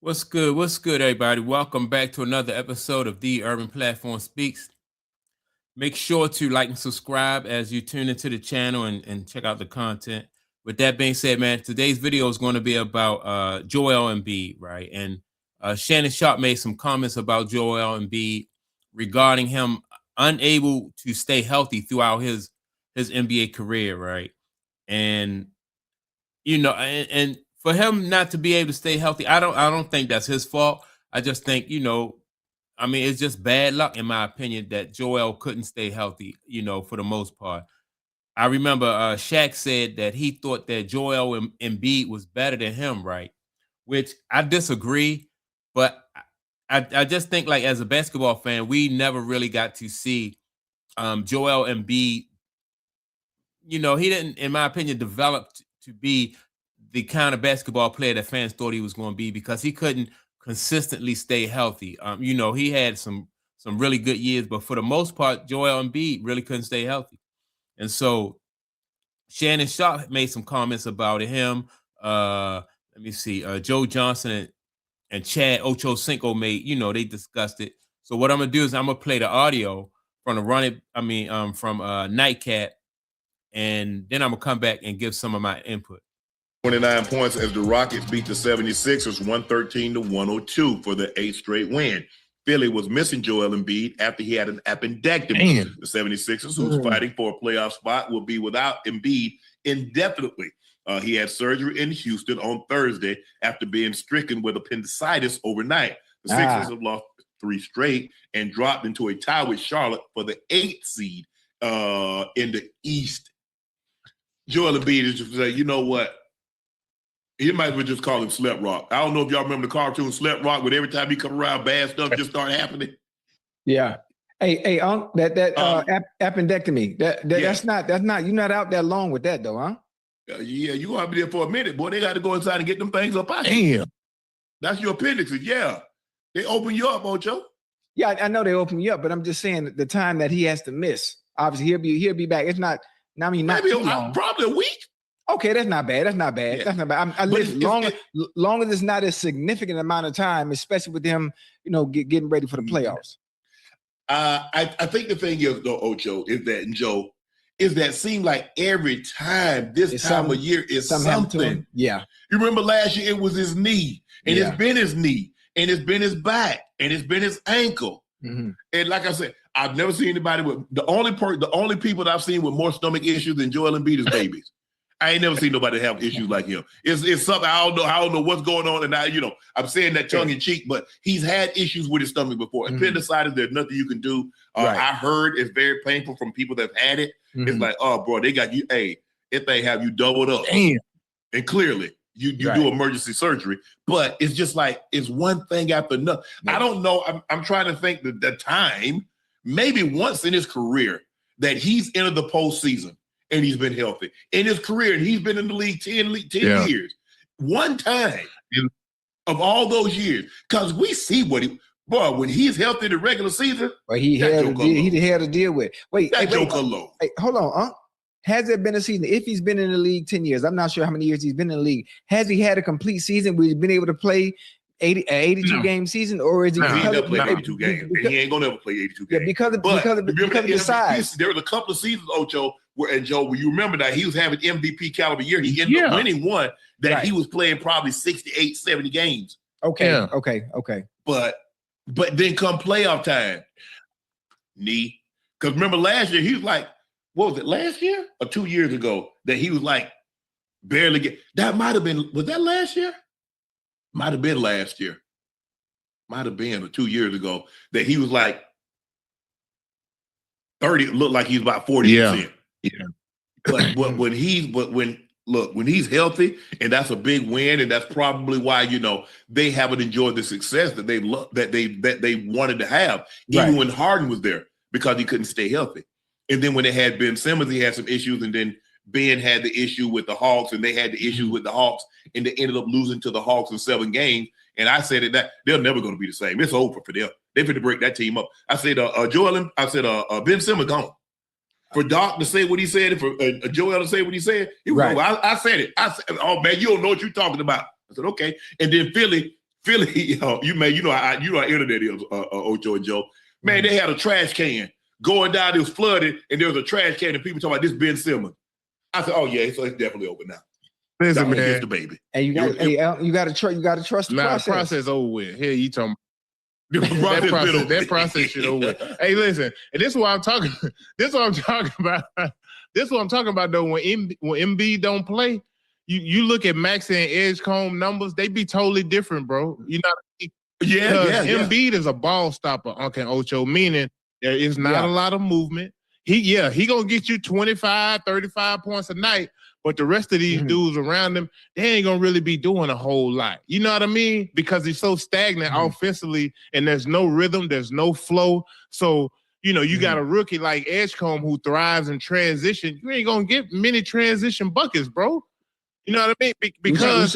What's good? What's good, everybody? Welcome back to another episode of The Urban Platform Speaks. Make sure to like and subscribe as you tune into the channel and check out the content. With that being said, man, today's video is going to be about Joel Embiid, right? And Shannon Sharpe made some comments about Joel Embiid regarding him unable to stay healthy throughout his NBA career, right? And and for him not to be able to stay healthy, I don't think that's his fault. I just think, I mean, it's just bad luck in my opinion that Joel couldn't stay healthy, for the most part. I remember Shaq said that he thought that Joel Embiid was better than him, right? Which I disagree, but I just think, like, as a basketball fan, we never really got to see Joel Embiid. He didn't, in my opinion, develop to be the kind of basketball player that fans thought he was going to be because he couldn't consistently stay healthy. He had some really good years, but for the most part, Joel Embiid really couldn't stay healthy. And so Shannon Sharpe made some comments about him. Let me see. Joe Johnson and Chad Ochocinco made, they discussed it. So what I'm gonna do is I'm gonna play the audio from from Nightcap, and then I'm gonna come back and give some of my input. 29 points as the Rockets beat the 76ers 113-102 for the 8th straight win. Philly was missing Joel Embiid after he had an appendectomy. Man. The 76ers, who's fighting for a playoff spot, will be without Embiid indefinitely. He had surgery in Houston on Thursday after being stricken with appendicitis overnight. The Sixers have lost 3 straight and dropped into a tie with Charlotte for the 8th seed in the East. Joel Embiid is just saying, you know what? He might as well just call him Slap Rock. I don't know if y'all remember the cartoon Slap Rock, but every time he come around, bad stuff just start happening. Yeah. Hey, that appendectomy. That's not. You're not out that long with that though, huh? Yeah, you gonna be there for a minute, boy. They got to go inside and get them things up out. Damn. That's your appendixes. Yeah, they open you up, Ocho. Yeah, I know they open you up, but I'm just saying the time that he has to miss. Obviously, he'll be back. It's not. I mean, not maybe too long. Probably a week. Okay, that's not bad. Yeah. That's not bad. Long as it's not a significant amount of time, especially with them, getting ready for the playoffs. I think the thing is, though, Ocho, is that, and Joe, is that seem like every time this time of year is something. Yeah. You remember last year it was his knee, and it's been his knee, and it's been his back, and it's been his ankle. Mm-hmm. And like I said, I've never seen anybody with the only people that I've seen with more stomach issues than Joel Embiid is babies. I ain't never seen nobody have issues like him. It's something I don't know what's going on, and I'm saying that tongue in cheek, but he's had issues with his stomach before. Appendicitis, there's nothing you can do. Right. I heard it's very painful from people that've had it. Mm-hmm. It's like, oh, bro, they got you. Hey, if they have you doubled up, Damn. And clearly you do emergency surgery, but it's just like it's one thing after another. Yeah. I don't know. I'm trying to think the time, maybe once in his career that he's entered the postseason. And he's been healthy in his career, and he's been in the league 10 years. One time of all those years, because we see when he's healthy in the regular season, but he had to deal with. Wait, Joker alone. Hey, hold on, has there been a season? If he's been in the league 10 years, I'm not sure how many years he's been in the league. Has he had a complete season where he's been able to play 82 game season, or is he? He never played 82 games, and he ain't gonna ever play 82 games. Yeah, because of the size. There was a couple of seasons, Ocho, where you remember that he was having MVP caliber year. He ended up winning one that he was playing probably 68, 70 games. Okay. But then come playoff time, knee. Because remember last year he was like, what was it, last year or 2 years ago that he was like barely get. That might have been, was that last year? Might have been last year. Might have been 2 years ago that he was like 30. It looked like he was about 40%. Yeah. But when he's healthy, and that's a big win, and that's probably why they haven't enjoyed the success that they wanted to have, even when Harden was there, because he couldn't stay healthy. And then when they had Ben Simmons, he had some issues, and then Ben had the issue with the Hawks, and they had the issue with the Hawks, and they ended up losing to the Hawks in 7 games. And I said that they're never going to be the same. It's over for them. They're going to break that team up. I said, Ben Simmons gone. For Doc to say what he said, and for Joel to say what he said, he was I said it. I said, oh man, you don't know what you're talking about. I said, okay. And then Philly Philly, you know how internet is, Ocho and Joe. Man, they had a trash can going down. It was flooded, and there was a trash can, and people talking about this Ben Simmons. I said, "Oh yeah, so it's definitely over now." Listen, man, here's the baby. And you got to trust the process. Process over with. Here you talking. That process shit over with. Hey, listen, and this is what I'm talking. This is what I'm talking about. This is what I'm talking about though. When Embiid don't play, you look at Maxey and Edgecombe numbers, they be totally different, bro. You know, Embiid is a ball stopper, Uncle Ocho, meaning there is not a lot of movement. He gonna get you 25, 35 points a night, but the rest of these dudes around him, they ain't gonna really be doing a whole lot. You know what I mean? Because he's so stagnant offensively, and there's no rhythm, there's no flow. So, you know, you got a rookie like Edgecombe who thrives in transition. You ain't gonna get many transition buckets, bro. You know what I mean? Because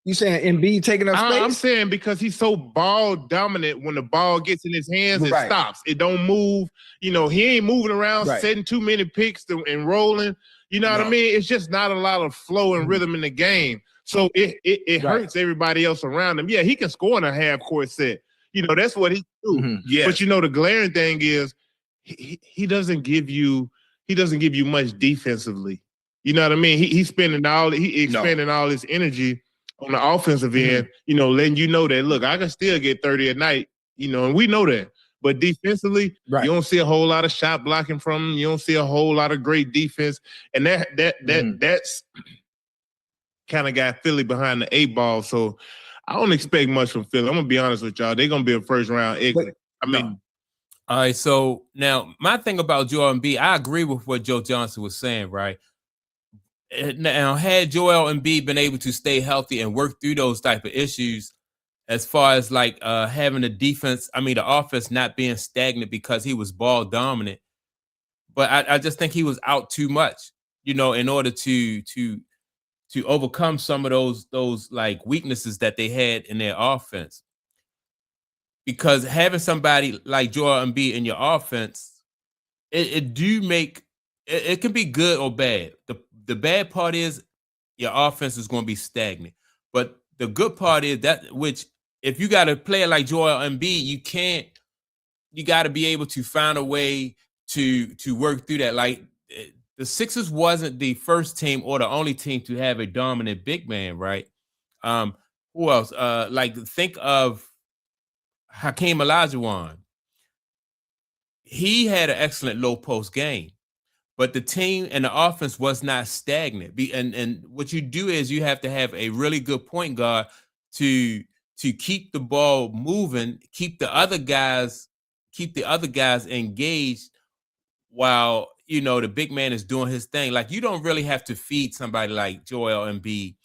you saying Embiid taking up space? I'm saying because he's so ball dominant. When the ball gets in his hands, it stops. It don't move. You know, he ain't moving around, setting too many picks and rolling. You know what I mean? It's just not a lot of flow and rhythm in the game. So it hurts everybody else around him. Yeah, he can score in a half-court set. You know, that's what he do. Yeah. But you know, the glaring thing is he doesn't give you much defensively. You know what I mean? He's spending expending all his energy on the offensive end, you know, letting you know that, look, I can still get 30 a night, you know, and we know that. But defensively, you don't see a whole lot of shot blocking from him. You don't see a whole lot of great defense. And that's kind of got Philly behind the 8 ball. So I don't expect much from Philly. I'm going to be honest with y'all. They're going to be a first-round exit. All right, so now my thing about Joel Embiid, I agree with what Joe Johnson was saying, right? Now, had Joel Embiid been able to stay healthy and work through those type of issues, as far as like having the offense not being stagnant because he was ball dominant, but I just think he was out too much, you know, in order to overcome some of those like weaknesses that they had in their offense. Because having somebody like Joel Embiid in your offense, it can be good or bad. The bad part is your offense is going to be stagnant. But the good part is that if you got a player like Joel Embiid, you got to be able to find a way to work through that. Like the Sixers wasn't the first team or the only team to have a dominant big man, right? Who else? Like think of Hakeem Olajuwon. He had an excellent low post game. But the team and the offense was not stagnant. And what you do is you have to have a really good point guard to keep the ball moving, keep the other guys engaged while, you know, the big man is doing his thing. Like, you don't really have to feed somebody like Joel Embiid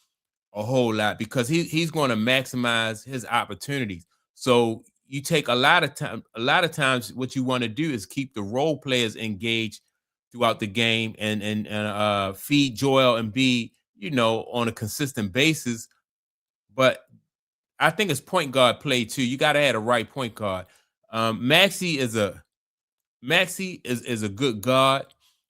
a whole lot because he's going to maximize his opportunities. So you take a lot of times what you want to do is keep the role players engaged throughout the game and feed Joel Embiid, you know, on a consistent basis. But I think it's point guard play too. You got to have a right point guard. Maxey is a good guard,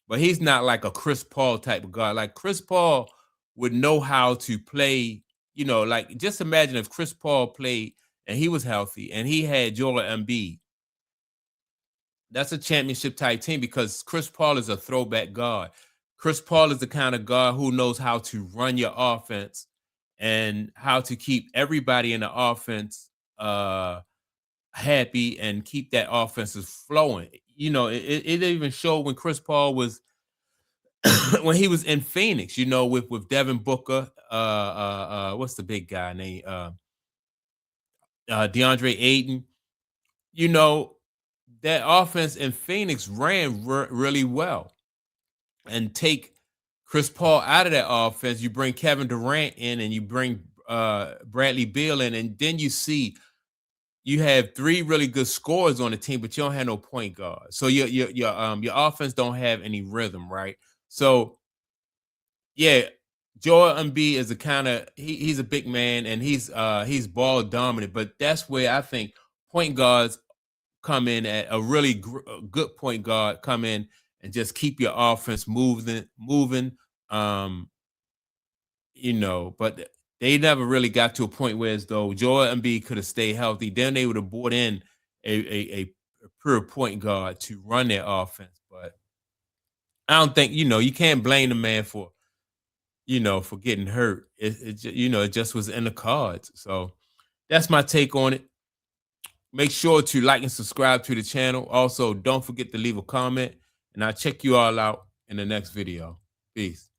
but he's not like a Chris Paul type of guard. Like Chris Paul would know how to play, you know, like just imagine if Chris Paul played and he was healthy and he had Joel Embiid. That's a championship type team because Chris Paul is a throwback guard. Chris Paul is the kind of guard who knows how to run your offense and how to keep everybody in the offense happy and keep that offense flowing. You know, it even showed when Chris Paul was when he was in Phoenix, you know, with Devin Booker, what's the big guy name? DeAndre Ayton. You know, that offense in Phoenix ran really well. And take Chris Paul out of that offense, you bring Kevin Durant in and you bring Bradley Beal in, and then you have 3 really good scorers on the team, but you don't have no point guard. So your offense don't have any rhythm, right? So yeah, Joel Embiid is a kind of he's a big man and he's ball dominant, but that's where I think point guards come in at a really good point guard come in and just keep your offense moving. You know, but they never really got to a point where as though Joel Embiid could have stayed healthy. Then they would have brought in a pure point guard to run their offense. But I don't think, you can't blame the man for, for getting hurt. It just was in the cards. So that's my take on it. Make sure to like and subscribe to the channel. Also, don't forget to leave a comment, and I'll check you all out in the next video. Peace.